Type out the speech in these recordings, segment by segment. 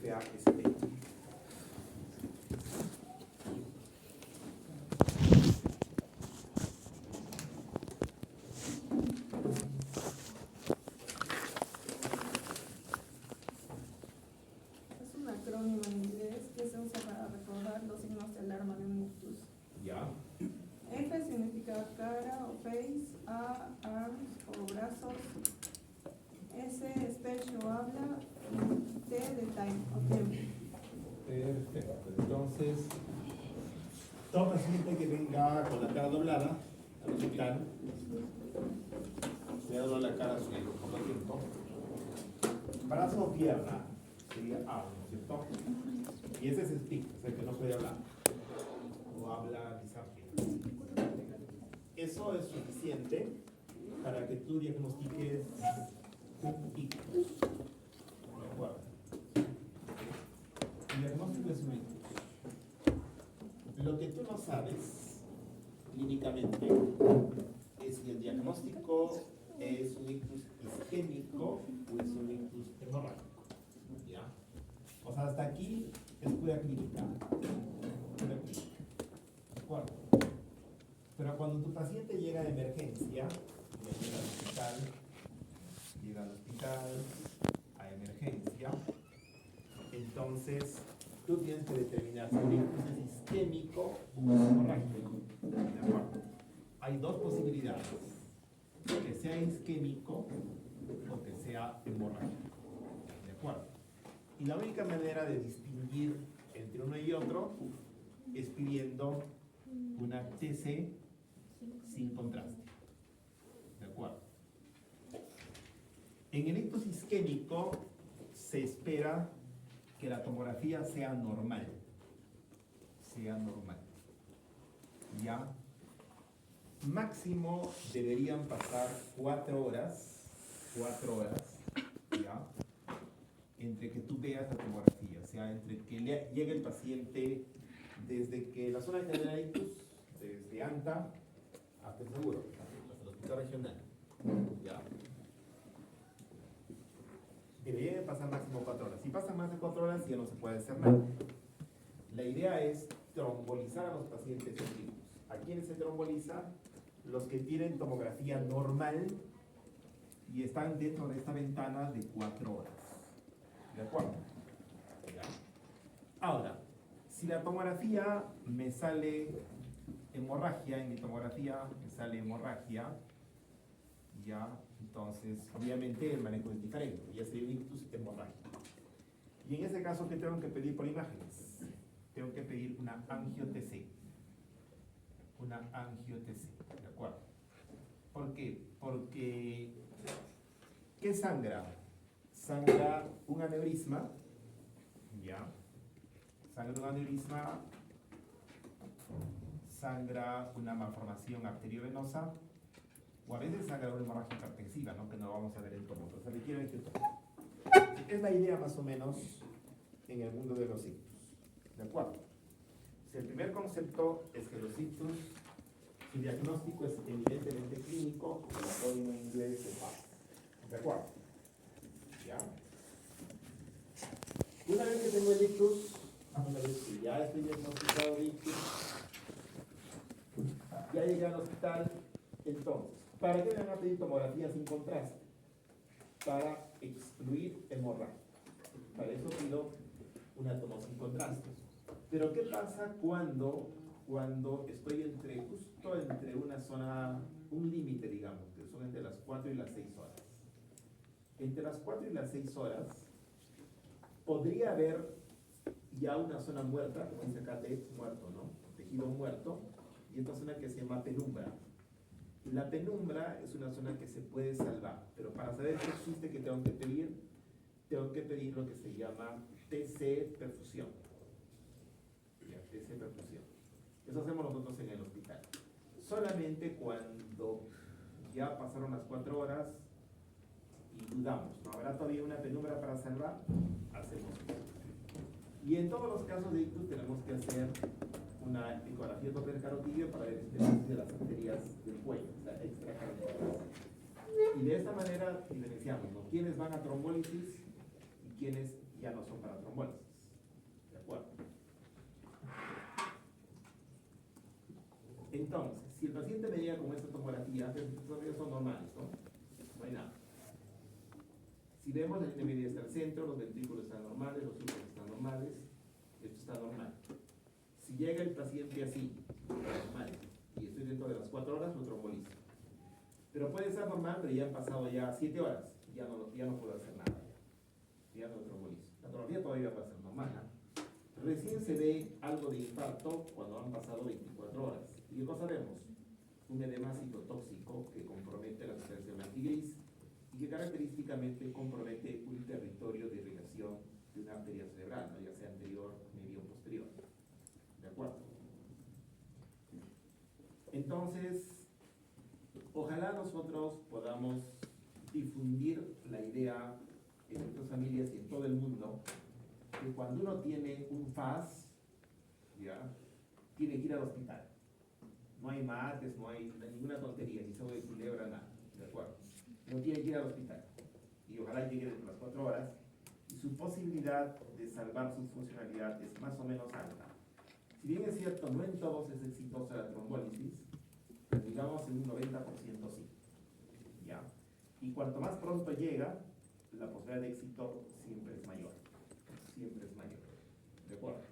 FAST. Es un acrónimo en inglés que se usa para recordar los signos de alarma de un ictus. ¿Ya? F significa cara o face, A, arms o brazos, S, speech o habla, y T de time o tiempo. Perfecto. Entonces, todo paciente que venga con la cara doblada al hospital, se dobla la cara así por todo el tiempo. Brazo o pierna sería A, ¿no es cierto? Y ese es el speak, es el que no puede hablar. O habla disarticulado. Eso es suficiente para que tú diagnostiques un ictus. ¿De acuerdo? El diagnóstico es un ictus. Lo que tú no sabes clínicamente es si el diagnóstico es un ictus isquémico o es un ictus hemorrágico. ¿Ya? O sea, hasta aquí es pura clínica. Pura clínica. ¿De acuerdo? Pero cuando tu paciente llega de emergencia, llega al hospital, a emergencia, entonces tú tienes que determinar si el ictus es isquémico o hemorrágico. ¿De acuerdo? Hay dos posibilidades: que sea isquémico o que sea hemorrágico. ¿De acuerdo? Y la única manera de distinguir entre uno y otro es pidiendo una TC sin contraste. ¿De acuerdo? En el ictus isquémico se espera que la tomografía sea normal. Sea normal. ¿Ya? Máximo deberían pasar 4 horas, ¿ya? Entre que tú veas la tomografía, o sea, entre que llegue el paciente desde que la zona de general ictus, desde ANTA hasta el seguro, hasta el hospital regional, ¿ya? Debería de pasar máximo 4 horas. Si pasan más de 4 horas ya no se puede hacer nada. La idea es trombolizar a los pacientes en ictus. ¿A quiénes se tromboliza? Los que tienen tomografía normal y están dentro de esta ventana de 4 horas. ¿De acuerdo? ¿Ya? Ahora, si la tomografía me sale hemorragia, en mi tomografía me sale hemorragia, ya, entonces obviamente el manejo es diferente, ya sería un ictus hemorrágico. Y en ese caso, ¿qué tengo que pedir por imágenes? Tengo que pedir una angio-TC. Una angio-TC, ¿de acuerdo? ¿Por qué? Porque, ¿qué sangra? Sangra un aneurisma, ¿ya? Sangra un aneurisma, sangra una malformación arteriovenosa, o a veces sangra una hemorragia hipertensiva, ¿no? Que no vamos a ver en tomo, pero se requiere que es la idea más o menos en el mundo de los ictus. ¿De acuerdo? Si el primer concepto es que los ictus, su diagnóstico es evidentemente clínico, el acrónimo en inglés es FAST. ¿De acuerdo? ¿Ya? Una vez que tengo el ictus, una vez que ya estoy diagnosticado de ictus, ya llegué al hospital, entonces, ¿para qué me van a pedir tomografía sin contraste? Para excluir hemorragia. Para eso pido una tomo sin contraste. Pero ¿qué pasa cuando estoy justo entre una zona, un límite, digamos, que son entre las 4 y las 6 horas? Entre las 4 y las 6 horas podría haber ya una zona muerta, como dice acá, muerto, ¿no? Tejido muerto, y esta zona que se llama penumbra. Y la penumbra es una zona que se puede salvar, pero para saber qué existe, ¿qué tengo que pedir? Tengo que pedir lo que se llama TC perfusión. Ya, TC perfusión. Eso hacemos nosotros en el hospital. Solamente cuando ya pasaron las 4 horas y dudamos, ¿no habrá todavía una penumbra para salvar? Hacemos eso. Y en todos los casos de ictus tenemos que hacer una ecografía doppler carotidio para ver el de las arterias del cuello, o sea, extracarotidas. Y de esta manera diferenciamos, ¿no? Quiénes van a trombólisis y quiénes ya no son para trombólisis. ¿De acuerdo? Entonces, si el paciente me llega con esta tomografía, estos son normales, ¿no? No hay nada. Si vemos, la línea media está al centro, los ventrículos están normales, los surcos están normales, esto está normal. Si llega el paciente así, normal, y estoy dentro de las 4 horas, lo trombolizo. Pero puede estar normal, pero ya han pasado ya 7 horas, ya no puedo hacer nada, ya no lo trombolizo. La tomografía todavía va a ser normal, ¿no? Recién se ve algo de infarto cuando han pasado 24 horas. ¿Y qué cosa vemos? Un edema citotóxico que compromete la sustancia blanquigris y que característicamente compromete un territorio de irrigación de una arteria cerebral, ¿no? Ya sea anterior, medio o posterior. ¿De acuerdo? Entonces, ojalá nosotros podamos difundir la idea en nuestras familias y en todo el mundo que cuando uno tiene un FAS, ¿ya? Tiene que ir al hospital. No hay martes, no hay ninguna tontería, ni sopa de culebra, nada. ¿De acuerdo? No tiene que ir al hospital. Y ojalá llegue dentro de las 4 horas. Y su posibilidad de salvar su funcionalidad es más o menos alta. Si bien es cierto, no en todos es exitosa la trombólisis, pero digamos en un 90% sí. ¿Ya? Y cuanto más pronto llega, la posibilidad de éxito siempre es mayor. Siempre es mayor. ¿De acuerdo?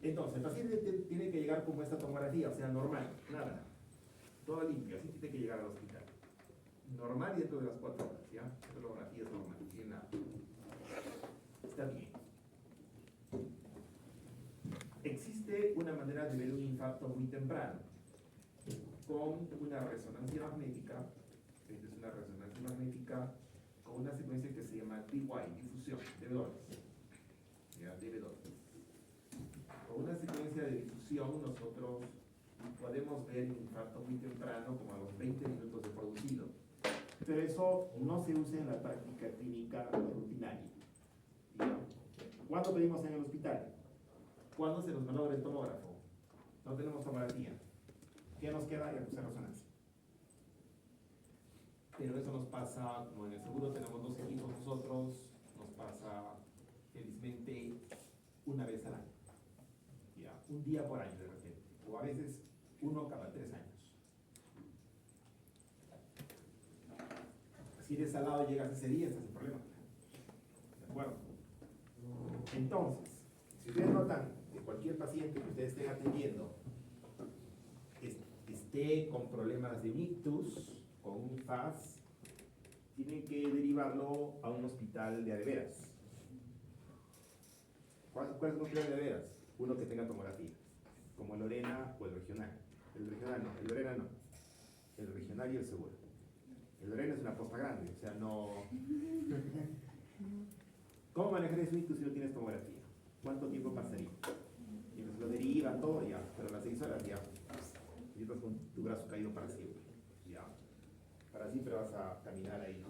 Entonces, el paciente tiene que llegar como esta tomografía, o sea, normal, nada. Todo limpio, así tiene que llegar al hospital. Normal y dentro de las 4 horas, ¿ya? Esta tomografía es normal, sin nada. Está bien. Existe una manera de ver un infarto muy temprano, con una resonancia magnética. Esta es una resonancia magnética con una secuencia que se llama DY, difusión, de velones. ¿Ya? De velones. Con una secuencia de difusión nosotros podemos ver un infarto muy temprano, como a los 20 minutos de producido. Pero eso no se usa en la práctica clínica rutinaria. ¿Ya? ¿Cuándo pedimos en el hospital? ¿Cuándo se nos malogra el tomógrafo? No tenemos tomografía. ¿Qué nos queda? Ya puse resonancia. Pero eso nos pasa, como en el seguro tenemos 2 equipos nosotros, nos pasa felizmente una vez al año. ¿Ya? Un día por año de repente. O a veces uno cada 3 años. Si eres salado y llegas ese día, ese es el problema. ¿De acuerdo? Entonces, si ustedes notan que cualquier paciente que ustedes estén atendiendo esté con problemas de un ictus, con un FAS, tienen que derivarlo a un hospital de adeveras. ¿Cuál es un hospital de adeveras? Uno que tenga tomografía, como el Lorena o el regional. El regional no, el Lorena no. El regional y el seguro. El Lorena es una posta grande, o sea, no... ¿Cómo manejar ese ictus si no tienes tomografía? ¿Cuánto tiempo pasaría? Y pues lo derivan todo ya, pero a las 6 horas ya. Y estás con tu brazo caído para siempre. Ya. Para siempre vas a caminar ahí, ¿no?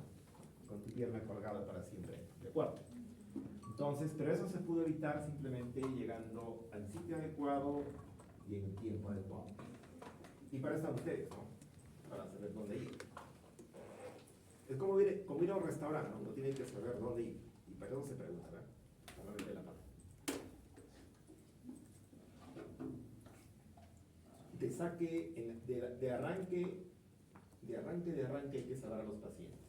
Con tu pierna colgada para siempre. ¿De acuerdo? Entonces, pero eso se pudo evitar simplemente llegando al sitio adecuado y en el tiempo adecuado. Y para eso están ustedes, ¿no? Para saber dónde ir. Es como ir a un restaurante, ¿no? Uno tiene que saber dónde ir. Y para eso se pregunta, ¿verdad? Para no meter la mano. De saque, de arranque hay que salvar a los pacientes.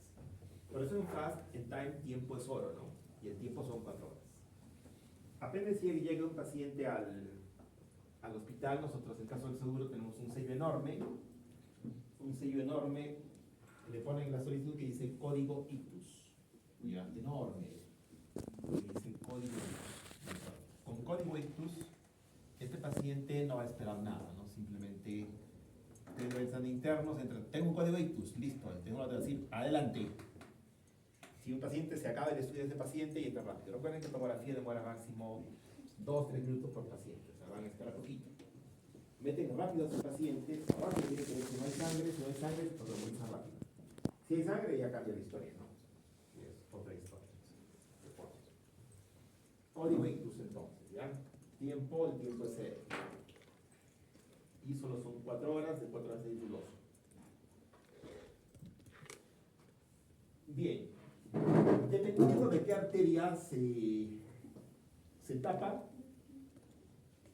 Por eso en FAST, en time, tiempo es oro, ¿no? Y el tiempo son 4 horas. Apenas llega un paciente al hospital, nosotros en caso del seguro tenemos un sello enorme, le ponen la solicitud que dice código ictus, ya, enorme, y dice código ictus. Con código ictus, este paciente no va a esperar nada, ¿no? Simplemente tengo examen interno, tengo un código ictus, listo, tengo que decir, adelante. Si un paciente se acaba el estudio de ese paciente y entra rápido. Recuerden que la tomografía demora máximo 2-3 minutos por paciente, o sea, van a esperar poquito. Meten rápido a su paciente, rápido tiene que ver si no hay sangre, pues lo revisan rápido. Si hay sangre, ya cambia la historia, ¿no? Y es otra historia. Código ictus entonces, ¿ya? El tiempo es 0. Y solo son 4 horas, de 4 horas de dudoso. Bien. arteria se tapa,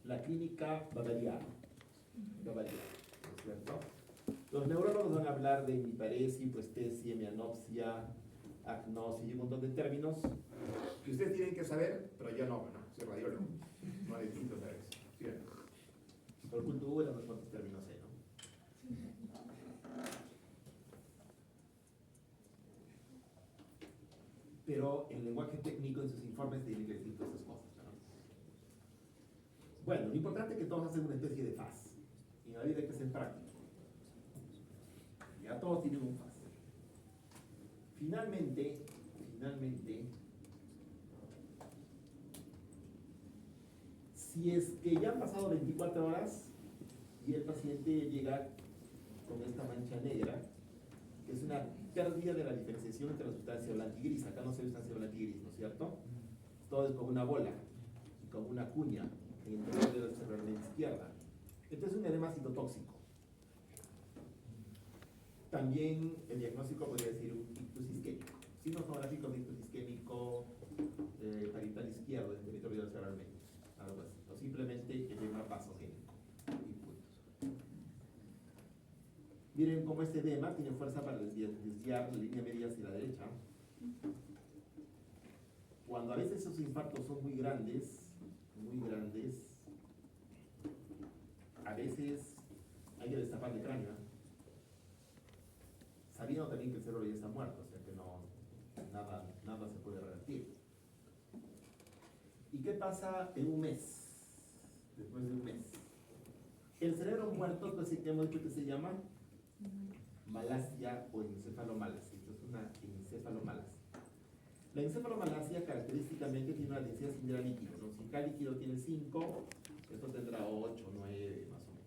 la clínica va a variar, ¿no es cierto? Los neurólogos van a hablar de hemiparesia, hipoestesia, mianopsia, agnosia y un montón de términos que ustedes tienen que saber, pero yo no, soy radiólogo, no necesito saber eso, ¿cierto? Por cultura, no sé cuántos términos sé, ¿no? Pero el lenguaje técnico en sus informes tiene que decir todas esas cosas, ¿no? Bueno, lo importante es que todos hacen una especie de FAS. Y en la vida hay que ser práctico. Ya todos tienen un FAS. Finalmente, si es que ya han pasado 24 horas y el paciente llega con esta mancha negra, que es una pérdida de la diferenciación entre la sustancia blanca y gris. Acá no se ve sustancia blanca y gris, ¿no es cierto? Todo es como una bola y como una cuña en el interior de la cerebral izquierda. Este es un edema citotóxico. También el diagnóstico podría decir un ictus isquémico. Signos sonográficos de ictus isquémico parietal izquierdo en el territorio cerebral medio. Algo así. O simplemente edema vasogénico. Y punto. Miren cómo este edema tiene fuerza para desviar la línea media hacia la derecha. Cuando a veces esos infartos son muy grandes, a veces hay que destapar el cráneo, sabiendo también que el cerebro ya está muerto, o sea que nada se puede revertir. ¿Y qué pasa en un mes? Después de un mes. El cerebro muerto, pues sí que hemos dicho que se llama malasia o encefalomalacia. Esto es una encefalomalacia. La encefalomalacia característicamente tiene una densidad similar líquido, ¿no? Si cada líquido tiene 5, esto tendrá 8, 9 más o menos.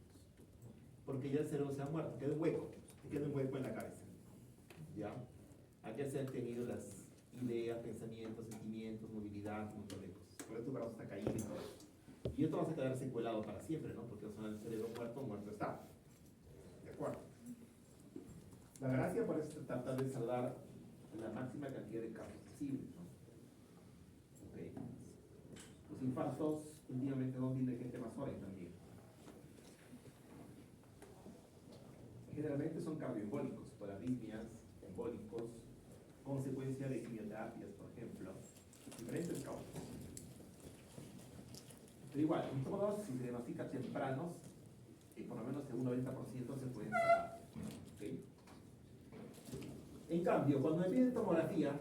Porque ya el cerebro se ha muerto, queda un hueco en la cabeza. ¿Ya? Aquí se han tenido las ideas, pensamientos, sentimientos, movilidad, un montón de cosas. Por eso tu brazo está caído y todo eso. Y esto va a quedar secuelado para siempre, ¿no? Porque son el cerebro muerto está. ¿De acuerdo? La gracia por eso es tratar de salvar la máxima cantidad de casos posibles, ¿no? Okay. Los infartos últimamente son de gente más joven también. Generalmente son cardioembólicos, por arritmias, embólicos, consecuencia de quimioterapias, por ejemplo, diferentes causas. Pero igual, en todos, si se diagnostica tempranos, por lo menos en un 90% se pueden salvar. ¿Okay? En cambio, cuando me piden tomografía,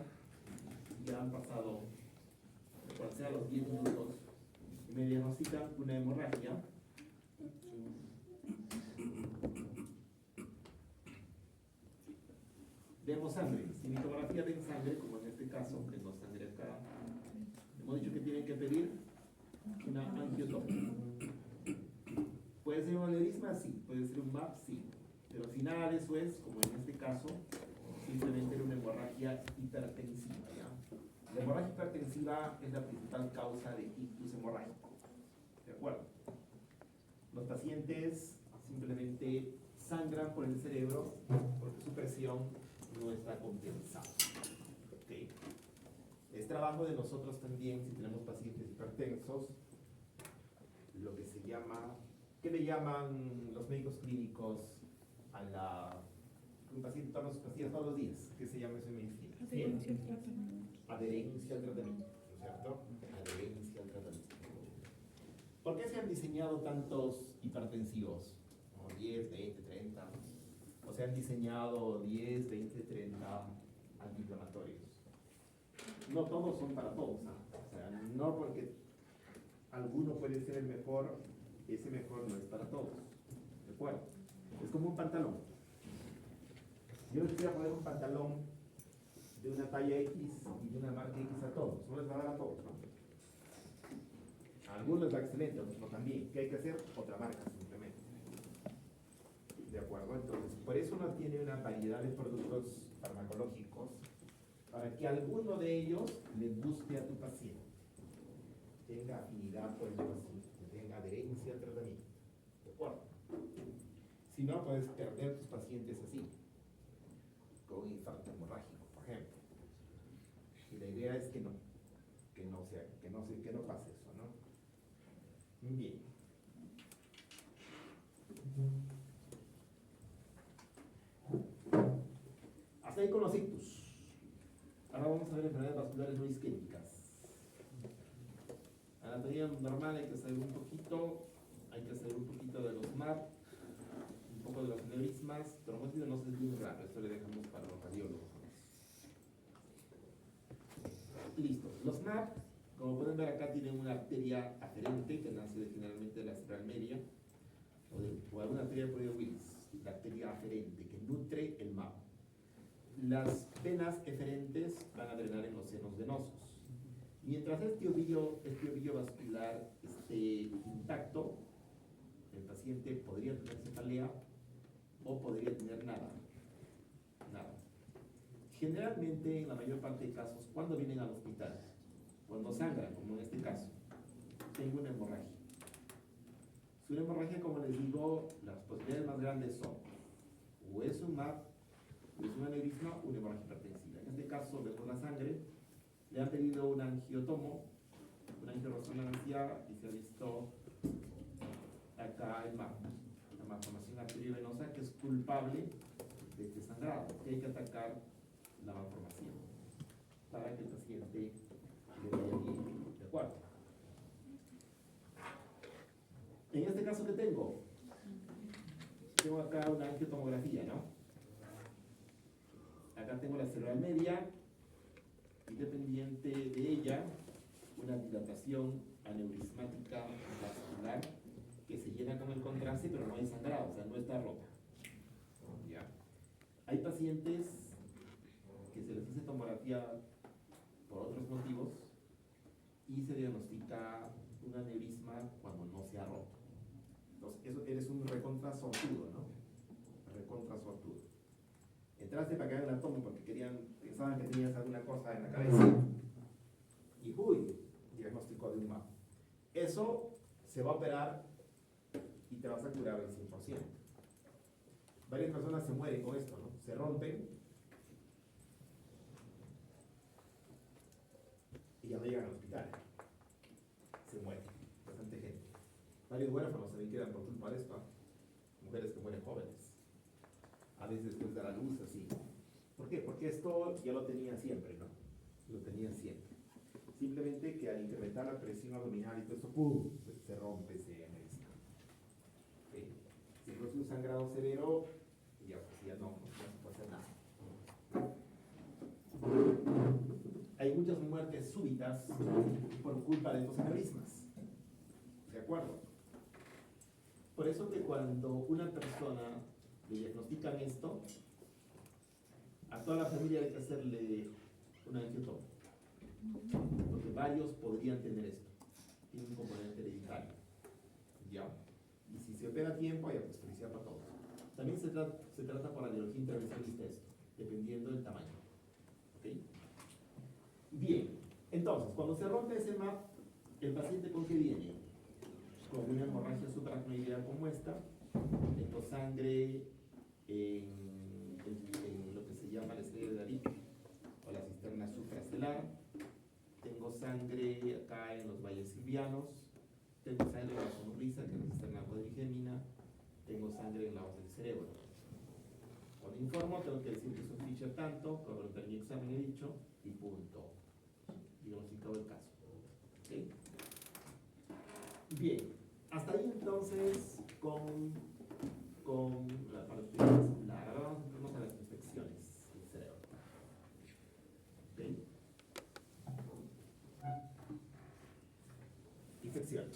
ya han pasado, cual sea los 10 minutos, y me diagnostican una hemorragia, vemos sangre. Si mi tomografía ven sangre, como en este caso, que no sangre acá, hemos dicho que tienen que pedir una angiotomía. ¿Puede ser un aneurisma? Sí. ¿Puede ser un MAP? Sí. Pero al final eso es, como en este caso, simplemente era una hemorragia hipertensiva, ¿ya? La hemorragia hipertensiva es la principal causa de ictus hemorrágico. ¿De acuerdo? Los pacientes simplemente sangran por el cerebro porque su presión no está compensada. ¿Okay? Es trabajo de nosotros también, si tenemos pacientes hipertensos, lo que se llama, ¿qué le llaman los médicos clínicos a un paciente toma sus pastillas todos los días? ¿Qué se llama eso en medicina? Adherencia al tratamiento. Adherencia al tratamiento, ¿no es cierto? Adherencia al tratamiento. ¿Por qué se han diseñado tantos hipertensivos? ¿No? 10, 20, 30. O se han diseñado 10, 20, 30 antiinflamatorios. No todos son para todos, ¿no? O sea, no porque alguno puede ser el mejor, ese mejor no es para todos. ¿De acuerdo? Es como un pantalón. Yo les voy a poner un pantalón de una talla X y de una marca X a todos. No les va a dar a todos, ¿no? A algunos les va excelente, a otros no también. ¿Qué hay que hacer? Otra marca, simplemente. ¿De acuerdo? Entonces, por eso uno tiene una variedad de productos farmacológicos para que alguno de ellos le guste a tu paciente, tenga afinidad por el paciente, tenga adherencia al tratamiento. ¿De acuerdo? Si no, puedes perder tus pacientes así, con un infarto hemorrágico, por ejemplo. Y la idea es que no. ahí con los ictus. Ahora vamos a ver enfermedades vasculares no isquémicas. Anatomía normal, hay que saber un poquito de los MAP, un poco de los aneurismas. Trombótido no es bien raro, esto le dejamos para los radiólogos. Listo. Los MAP, como pueden ver acá, tienen una arteria aferente que nace generalmente de la espiral media o alguna arteria por Willis, la arteria aferente que nutre el MAP. Las venas eferentes van a drenar en los senos venosos. Mientras este ovillo vascular esté intacto, el paciente podría tener cefalea o podría tener nada. Generalmente, en la mayor parte de casos, cuando vienen al hospital, cuando sangran, como en este caso, tengo una hemorragia. Si una hemorragia, como les digo, las posibilidades más grandes son o es un MAP, o es un aneurisma, o una hemorragia hipertensiva. En este caso, vemos la sangre, le han pedido un angiotomo, una angioresonancia, y se ha visto acá el MAP, la malformación arteriovenosa, que es culpable de este sangrado, que hay que atacar la malformación para que el paciente le vaya bien. ¿De acuerdo? En este caso que tengo acá una angiotomografía, ¿no? Acá tengo la cerebral media, independiente de ella, una dilatación aneurismática vascular que se llena con el contraste, pero no hay sangrado, o sea, no está rota. ¿Ya? Hay pacientes que se les hace tomografía por otros motivos y se diagnostica un aneurisma cuando no se ha roto. Entonces, eso eres un recontrasortudo, ¿no? Recontrasortudo. Entraste para que hagan la toma porque pensaban que tenías alguna cosa en la cabeza. Y uy, diagnóstico de un MAP. Eso se va a operar y te vas a curar al 100%. Varias personas se mueren con esto, ¿no? Se rompen y ya no llegan al hospital. Se mueren, bastante gente. Varios huérfanos también quedan por culpa de esto. Mujeres que mueren jóvenes. A veces después de la luz, así. ¿Por qué? Porque esto ya lo tenían siempre, ¿no? Lo tenían siempre. Simplemente que al incrementar la presión abdominal y todo eso, ¡pum!, se rompe, se aneurisma. ¿Sí? Si no es un sangrado severo, ya no se puede hacer nada. Hay muchas muertes súbitas por culpa de estos aneurismas. ¿De acuerdo? Por eso que cuando una persona le diagnostican esto, a toda la familia hay que hacerle una angiotomía. Porque varios podrían tener esto. Tiene un componente hereditario. ¿Ya? Y si se opera a tiempo, ya pues felicidad para todos. También se trata por radiología intervencionista esto, dependiendo del tamaño. ¿Ok? Bien, entonces, cuando se rompe ese MAP, ¿el paciente con qué viene? Con una hemorragia supracnoidea como esta. Tengo sangre en lo que se llama la estrella de David o la cisterna supraestelar. Tengo sangre acá en los valles silvianos. Tengo sangre en la sonrisa, que es la cisterna cuadrigémina. Tengo sangre en la voz del cerebro. Cuando informo, tengo que decir que es un Fisher tanto, corroborar mi examen he dicho, y punto. Diagnosticado el caso. ¿Okay? Bien, hasta ahí entonces con la parte vascular. Ahora vamos a las infecciones del cerebro. ¿Okay? Infecciones.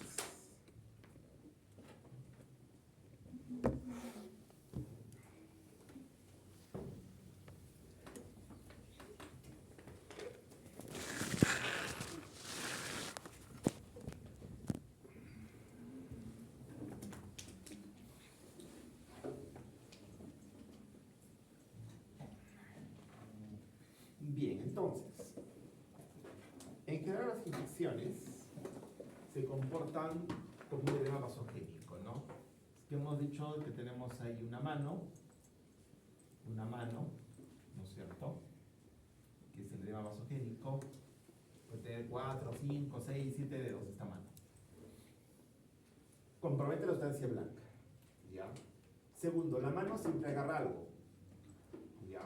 Bien, entonces, en general las infecciones se comportan como un edema vasogénico, ¿no? Es que hemos dicho que tenemos ahí una mano, ¿no es cierto? Que es el edema vasogénico, puede tener 4, 5, 6, 7 dedos esta mano. Compromete la sustancia blanca, ¿ya? Segundo, la mano siempre agarra algo, ¿ya?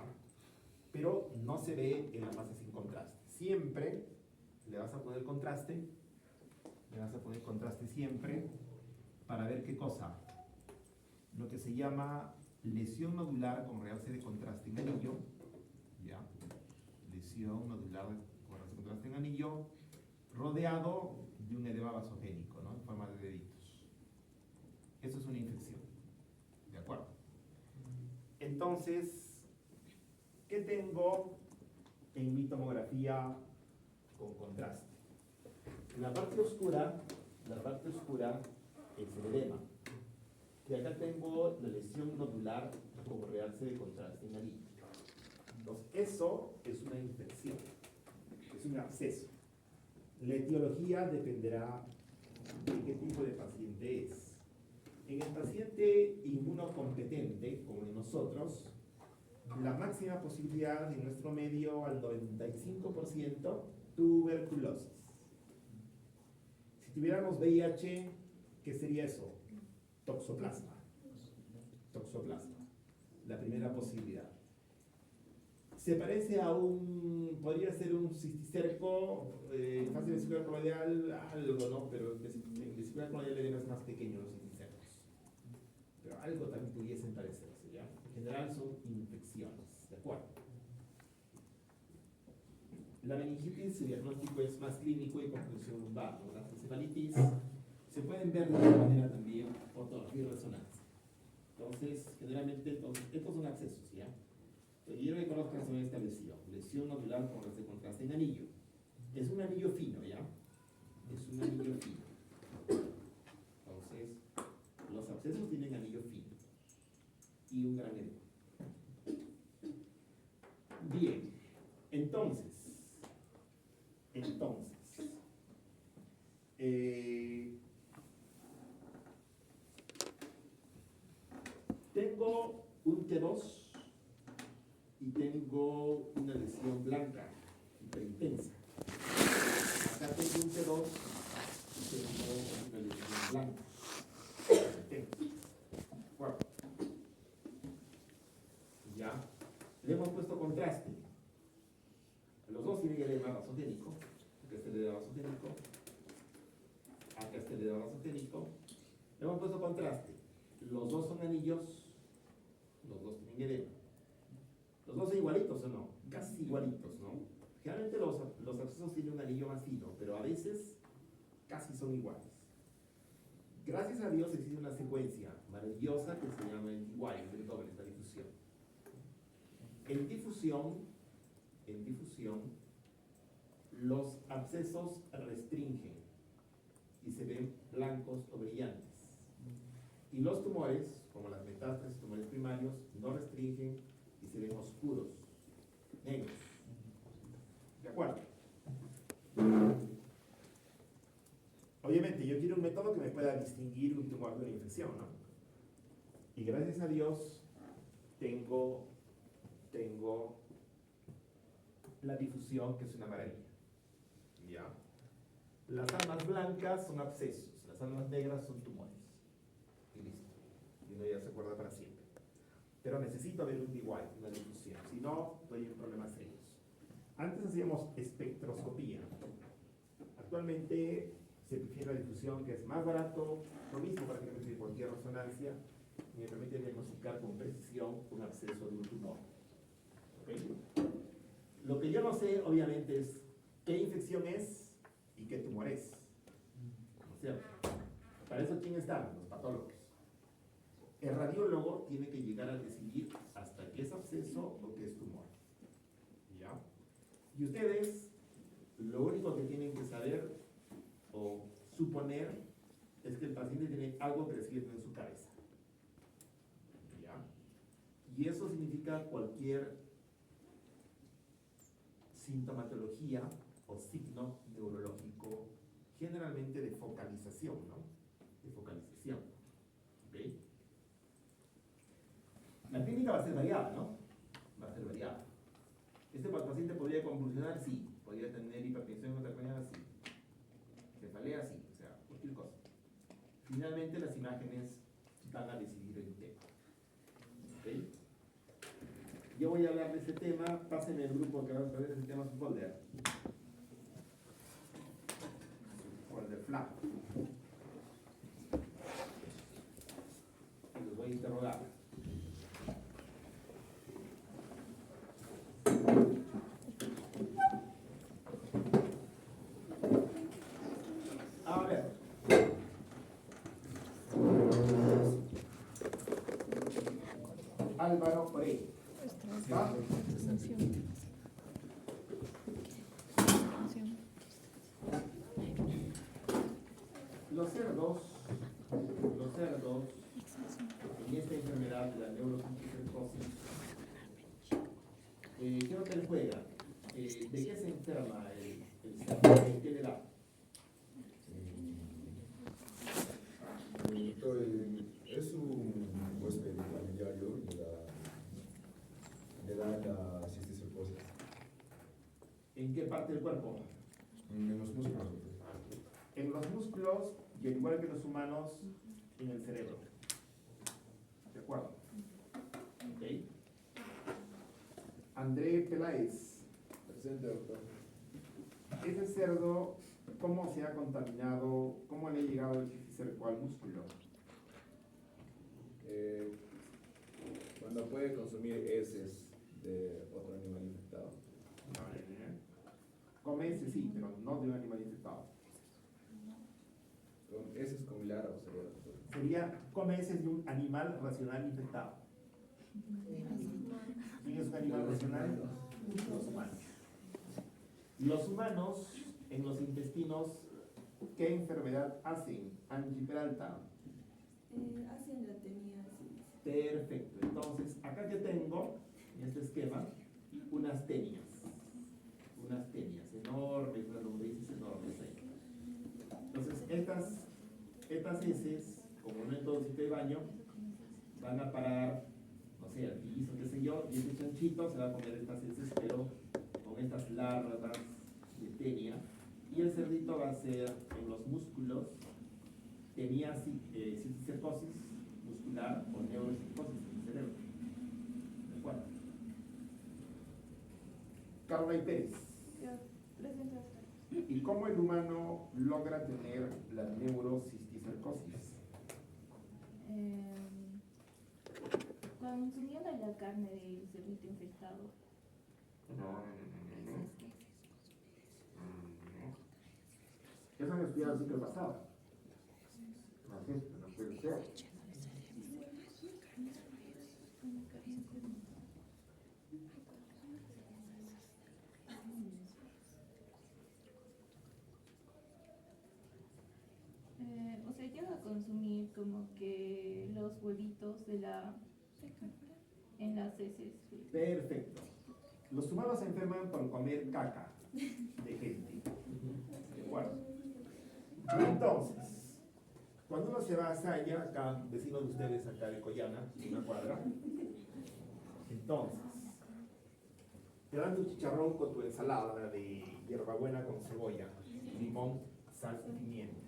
pero no se ve en la fase sin contraste. Siempre le vas a poner contraste, siempre para ver qué cosa, lo que se llama lesión nodular con realce de contraste en anillo, ¿ya? Lesión nodular con realce de contraste en anillo, rodeado de un edema vasogénico, ¿no? En forma de deditos. Eso es una infección, ¿de acuerdo? Entonces, ¿qué tengo en mi tomografía con contraste? En la parte oscura es el edema. Y acá tengo la lesión nodular con realce de contraste en anillo. Entonces, eso es una infección, es un absceso. La etiología dependerá de qué tipo de paciente es. En el paciente inmunocompetente, como en nosotros, la máxima posibilidad en nuestro medio al 95% tuberculosis. Si tuviéramos VIH, ¿qué sería eso? Toxoplasma. Toxoplasma. La primera posibilidad. Se parece a podría ser un cisticerco, fase vesicular coloidal, algo, ¿no? Pero en vesicular coloidal el edema es más pequeño los cisticercos. Pero algo también pudiesen parecerse, ¿ya? En general son infecciones, ¿de acuerdo? La meningitis, su diagnóstico es más clínico y comprensión lumbar, ¿no? Las encefalitis se pueden ver de otra manera también, fotografía y resonancia. Entonces, generalmente, estos son accesos, ¿ya? Quiero que conozcan sobre esta lesión. Lesión nodular con realce de contraste en anillo. Es un anillo fino, ¿ya? Es un anillo fino. Entonces, los abscesos tienen anillo fino y un gran edema. Bien, entonces, tengo un T2 y tengo una lesión blanca, hiperintensa. Acá tengo un T2 y tengo una lesión blanca, hiperintensa. Bueno, ya, le hemos puesto contraste. Los dos tienen el edema vasogénico. Acá está el edema vasogénico. Acá está el edema vasogénico. Le hemos puesto contraste. Los dos son anillos. Los dos tienen edema. Los dos son igualitos o no, casi igualitos, ¿no? Generalmente los abscesos tienen un anillo más fino, pero a veces casi son iguales. Gracias a Dios existe una secuencia maravillosa que se llama el DY, el doble, la difusión. En difusión, los abscesos restringen y se ven blancos o brillantes. Y los tumores, como las metástasis, tumores primarios, no restringen y se ven oscuros, negros. ¿De acuerdo? Obviamente yo quiero un método que me pueda distinguir un tumor de una infección, ¿no? Y gracias a Dios tengo la difusión, que es una maravilla. ¿Ya? Las almas blancas son abscesos, las almas negras son tumores. Y listo. Y uno ya se acuerda para siempre. Pero necesito ver un DY, una difusión, si no, estoy en problemas serios. Antes hacíamos espectroscopía. Actualmente se prefiere la difusión, que es más barato, lo mismo prácticamente que cualquier resonancia, y me permite diagnosticar con precisión un absceso de un tumor. ¿Okay? Lo que yo no sé, obviamente, es qué infección es y qué tumor es. ¿No es cierto? Para eso, ¿quién están? Los patólogos. El radiólogo tiene que llegar a decidir hasta qué es absceso o qué es tumor. ¿Ya? Y ustedes, lo único que tienen que saber o suponer es que el paciente tiene algo creciendo en su cabeza. ¿Ya? Y eso significa cualquier sintomatología o signo neurológico, generalmente de focalización, ¿no? De focalización. ¿Ok? La clínica va a ser variada, ¿no? Va a ser variada. ¿Este paciente podría convulsionar? Sí. ¿Podría tener hipertensión intracraniana? Sí. Cefalea? Sí. O sea, cualquier cosa. Finalmente, las imágenes van a decidir el tema. ¿Ok? yo voy a hablar de ese tema, pásenme el grupo que va a ver ese tema a su folder. Folder FLAP. Y los voy a interrogar. A ver. Álvaro Orey. ¿Va? Los cerdos en esta enfermedad de la neurocisticercosis, ¿qué papel juega? ¿De qué se enferma el cerdo? ¿De qué le da? Doctor, es un huésped familiario le da la cisticercosis ¿En qué parte del cuerpo? en los músculos. En los músculos y al igual que los humanos, en el cerebro. ¿De acuerdo? ¿Ok? André Peláez. Presente, doctor. Ese cerdo, ¿cómo se ha contaminado? ¿Cómo le ha llegado el cisticerco al músculo? Cuando puede consumir heces de otro animal infectado. Come ese sí, pero no de un animal infectado. Con heces con lara, sería, doctor. Sería come heces de un animal racional infectado. ¿Quién es un animal racional? Los humanos. Los humanos, en los intestinos, ¿qué enfermedad hacen? Angie Peralta. Hacen la teniasis. Perfecto. Entonces, acá yo tengo, en este esquema, unas tenias. Unas tenias enormes, unas lombrices enormes ahí. Entonces, estas heces, como no en todo sitio de baño, van a parar, no sé, al piso, qué sé yo, y ese chanchito se va a comer estas heces, pero con estas larvas de tenia, y el cerdito va a ser en los músculos, teniasis, cisticercosis muscular o neurocisticercosis en el cerebro. ¿De acuerdo? Carla y Pérez. Presente. ¿Y cómo el humano logra tener la neurocisticercosis? Consumiendo la carne del cerdito infectado. No. Eso me estudiaba el ciclo pasado. No puede ser. O sea, llega a consumir como que los huevitos de en las heces. Perfecto. Los humanos se enferman por comer caca de gente. ¿De acuerdo? Entonces, cuando uno se va a Saya, acá, vecino de ustedes, acá de Coyana, una cuadra, entonces, te dan tu chicharrón con tu ensalada de hierbabuena con cebolla, limón, sal y pimienta.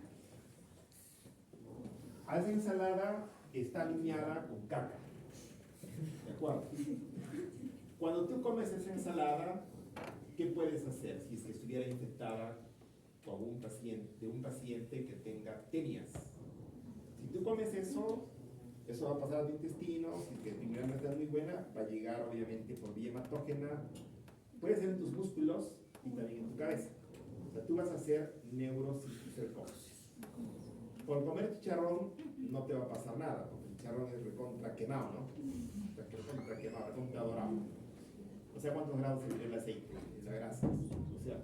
A esa ensalada está alineada con caca. ¿De acuerdo? Cuando tú comes esa ensalada, ¿qué puedes hacer si es que estuviera infectada con un paciente que tenga tenias? Si tú comes eso, eso va a pasar a tu intestino, si es que tu inmunidad no es muy buena, va a llegar obviamente por vía hematógena, puede ser en tus músculos y también en tu cabeza. O sea, tú vas a hacer neurocisticercosis. Por comer chicharrón no te va a pasar nada, porque el chicharrón es recontra quemado, ¿no? Recontra quemado, recontra dorado. O sea, ¿cuántos grados en el aceite? En la grasa. O sea,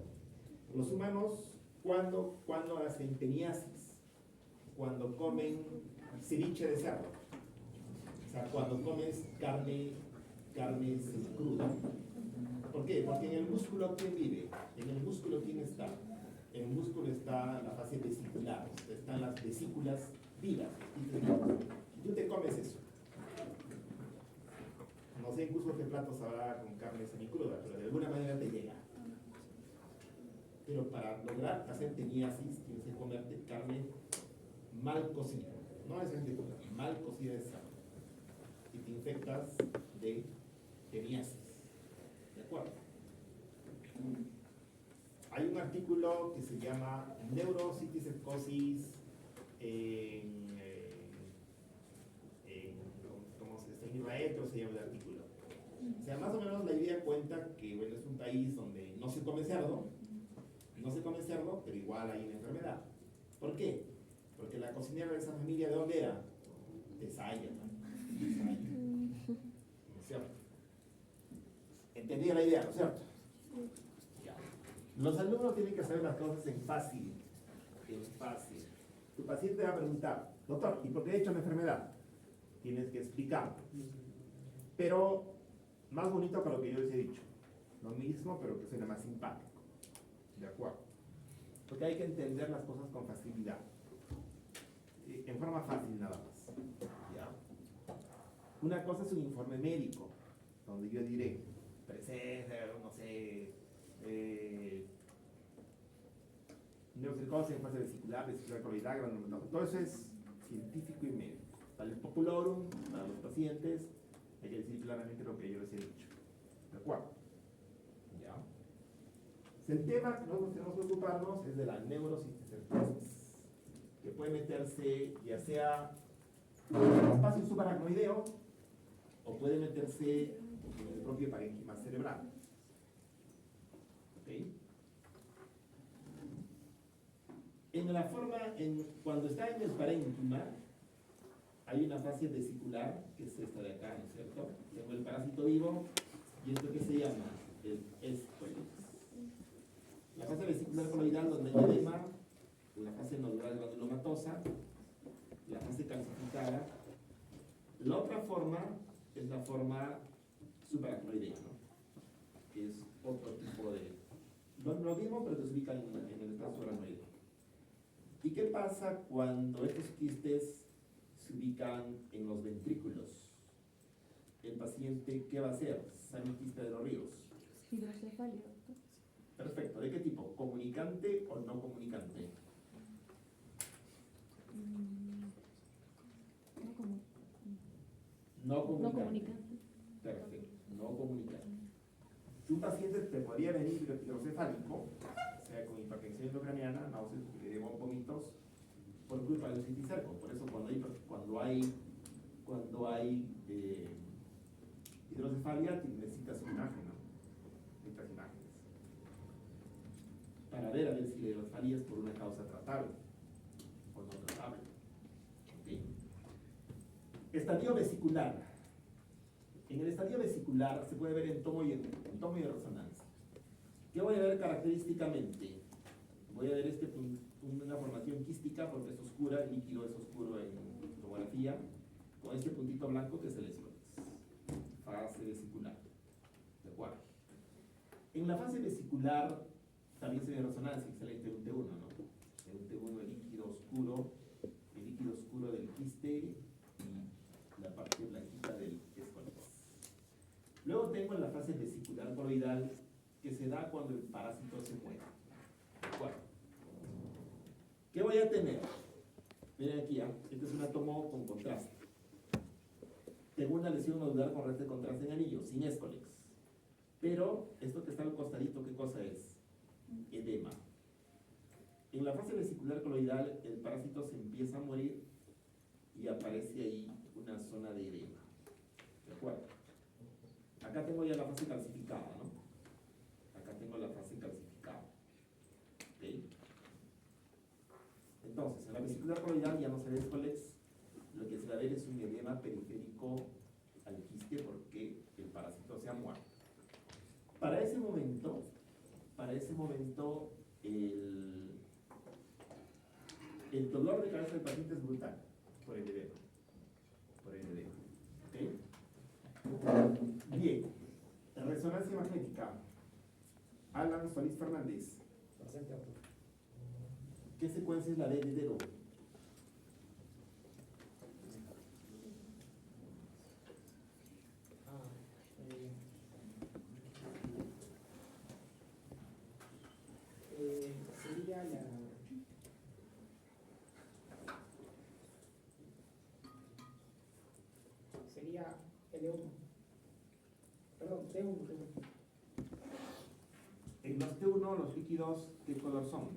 los humanos, ¿cuándo hacen teniasis? Cuando comen ceviche de cerdo. O sea, cuando comes carne cruda. ¿Por qué? Porque en el músculo, ¿quién vive? En el músculo, ¿quién está? En el músculo está la fase vesicular, están las vesículas vivas. Y tú te comes eso. No sé incluso qué platos habrá con carne semicruda, pero de alguna manera te llega. Pero para lograr hacer teniasis, tienes que comerte carne mal cocida. No necesariamente cruda, mal cocida de cerdo. Y te infectas de teniasis. artículo que se llama Neuropsicosis ¿cómo se está en Israel? ¿Cómo se llama el artículo? O sea, más o menos la idea cuenta que, bueno, es un país donde no se come cerdo, pero igual hay una enfermedad. ¿Por qué? Porque la cocinera de esa familia, ¿de dónde era? De Saya, ¿no? De Saya. ¿No es cierto? ¿Entendía la idea, no es cierto? Ya. Los alumnos tienen que saber las cosas en fácil. En fácil. Tu paciente va a preguntar, doctor, ¿y por qué he hecho una enfermedad? Tienes que explicar. Pero más bonito que lo que yo les he dicho. Lo mismo, pero que suena más simpático. ¿De acuerdo? Porque hay que entender las cosas con facilidad. En forma fácil nada más. ¿Ya? Una cosa es un informe médico, donde yo diré, presencia, no sé, neuropsicosis en fase vesicular coloidal, todo eso es científico y médico. Para el populorum, para los pacientes, hay que decir claramente lo que yo les he dicho. ¿De acuerdo? ¿Ya? El tema que nosotros tenemos que ocuparnos es de la neurocisticercosis, que puede meterse ya sea en el espacio subaracnoideo o puede meterse en el propio parénquima cerebral. ¿Ok? En la forma, cuando está en el parénquima, hay una fase vesicular, que es esta de acá, ¿no es cierto? Tengo el parásito vivo, y esto que se llama el escolex. La fase vesicular coloidal, donde hay edema, la fase nodular granulomatosa, la fase calcificada. La otra forma es la forma subaracnoidea, ¿no? Que es otro tipo de... Lo mismo, pero que se ubica en el estado subaracnoideo. ¿Y qué pasa cuando estos quistes se ubican en los ventrículos? El paciente, ¿qué va a hacer? Sale un quiste de los ríos. Hidrocefalia. Perfecto. ¿De qué tipo? ¿Comunicante o no comunicante? No comunicante. No comunicante. Perfecto. No comunicante. Si un paciente te podría venir hidrocefálico, o sea, con hipertensión endocraniana, náuseas, vómitos, por culpa del citicerco. Por eso cuando hay hidrocefalia, necesitas una imagen, ¿no? Necesitas imágenes. Para ver a ver si la hidrocefalia es por una causa tratable o no tratable. ¿Okay? Estadio vesicular. En el estadio vesicular se puede ver en tomo y resonancia. ¿Qué voy a ver característicamente? Voy a ver una formación quística porque es oscura, el líquido es oscuro en tomografía, con este puntito blanco que es el escolex. Fase vesicular. ¿De acuerdo? En la fase vesicular también se ve resonancia, excelente un T1, ¿no? En un T1 el líquido oscuro del quiste y la parte blanquita del escolex. Luego tengo la fase vesicular coloidal que se da cuando el parásito se muere. ¿De acuerdo? ¿Qué voy a tener? Miren aquí, este es un átomo con contraste. Tengo una lesión nodular con red de contraste en anillo, sin escolex. Pero esto que está al costadito, ¿qué cosa es? Edema. En la fase vesicular coloidal, el parásito se empieza a morir y aparece ahí una zona de edema. ¿De acuerdo? Acá tengo ya la fase calcificada, ¿no? Acá tengo la fase calcificada. ¿Ok? Entonces, en la vesicular coloidal ya no se ve escolex, lo que se va a ver es un edema periférico al quiste porque el parásito se ha muerto. Para ese momento el dolor de cabeza del paciente es brutal por el edema. ¿Ok? Bien, resonancia magnética. Alan Solís Fernández. ¿Qué secuencia es la de heredero? Sería la... Sería L1. Perdón, T1. En los T1, los líquidos, ¿qué color son?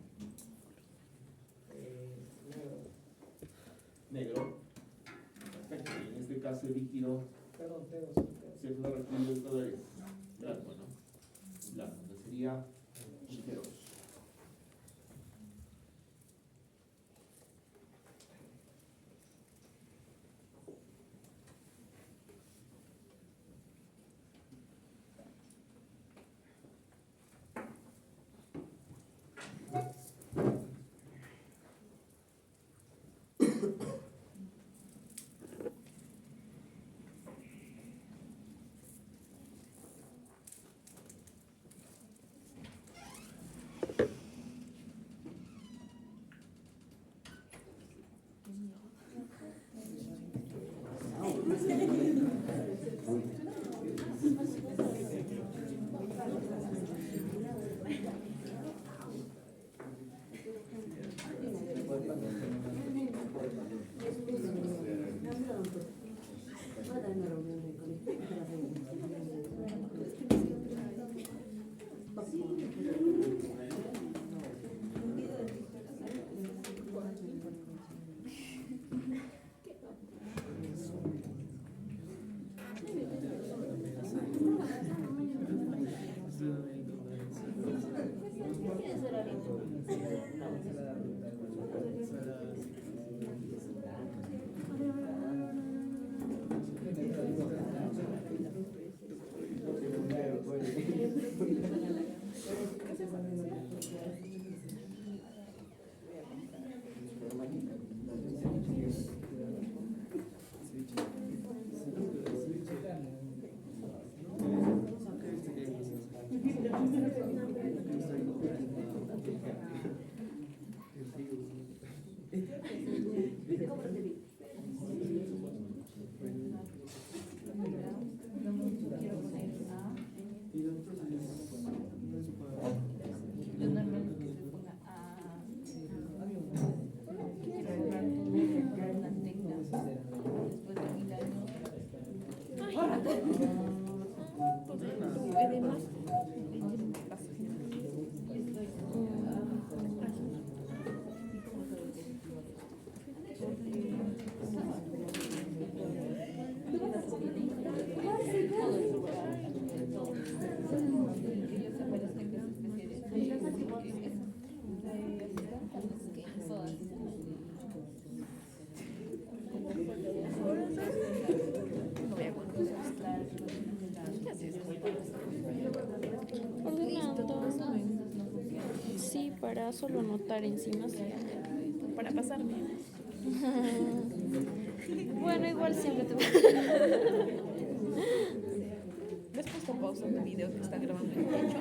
Negro. Negro. Perfecto. Y en este caso el líquido, Perdón, T2. si es color el color es blanco, ¿no? Blanco. Entonces sería un T2. Yo normalmente se ponga después de 1000 años. Sí, para solo anotar encima, sí. Para pasarme. Bueno, igual siempre te Después te pausa tu video que está grabando en el techo.